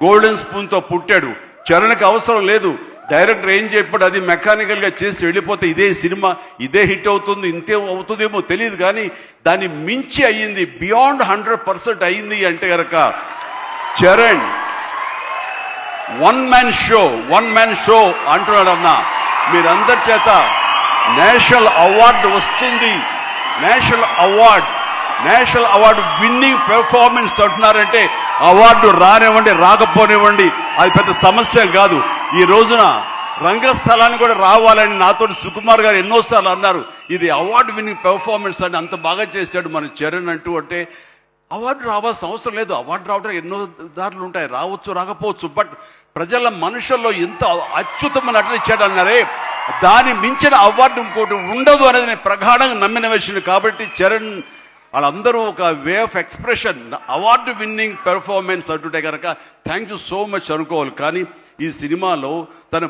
Golden స్పూన్తో పుట్టాడు. చరణ్కి అవసరం లేదు. డైరెక్టర్ ఏం చెప్పాడు అది మెకానికల్గా చేసి వెళ్ళిపోతే ఇదే సినిమా ఇదే హిట్ అవుతుంది, ఇంతే అవుతుందేమో తెలియదు, కానీ దాన్ని మించి అయ్యింది, బియాండ్ 100% అయ్యింది అంటే కనుక చరణ్ వన్ మ్యాన్ షో అంటున్నాడు. అన్న మీరందరి చేత నేషనల్ అవార్డు వస్తుంది, నేషనల్ అవార్డు విన్నింగ్ పెర్ఫార్మెన్స్ అంటున్నారంటే అవార్డు రానివ్వండి రాకపోనివ్వండి అది పెద్ద సమస్య కాదు. ఈ రోజున రంగస్థలాన్ని కూడా రావాలని నాతో సుకుమార్ గారు ఎన్నోసార్లు అన్నారు. ఇది అవార్డు విన్నింగ్ పెర్ఫార్మెన్స్ అని అంత బాగా చేశాడు మన చరణ్ అంటూ. అంటే అవార్డు రావాల్సిన అవసరం లేదు. అవార్డు రావడం ఎన్నో దారులు ఉంటాయి, రావచ్చు రాకపోవచ్చు. బట్ ప్రజల మనుషుల్లో ఎంత అత్యుత్తమ నటన ఇచ్చాడు అన్నారే, దాని మించిన అవార్డు ఇంకోటి ఉండదు అనేది నేను ప్రగాఢంగా నమ్మిన విషయం. కాబట్టి చరణ్ వాళ్ళందరూ ఒక way of expression, award winning performance అంటుంటే కనుక థ్యాంక్ యూ సో మచ్ అనుకోవాలి. కానీ ఈ సినిమాలో తన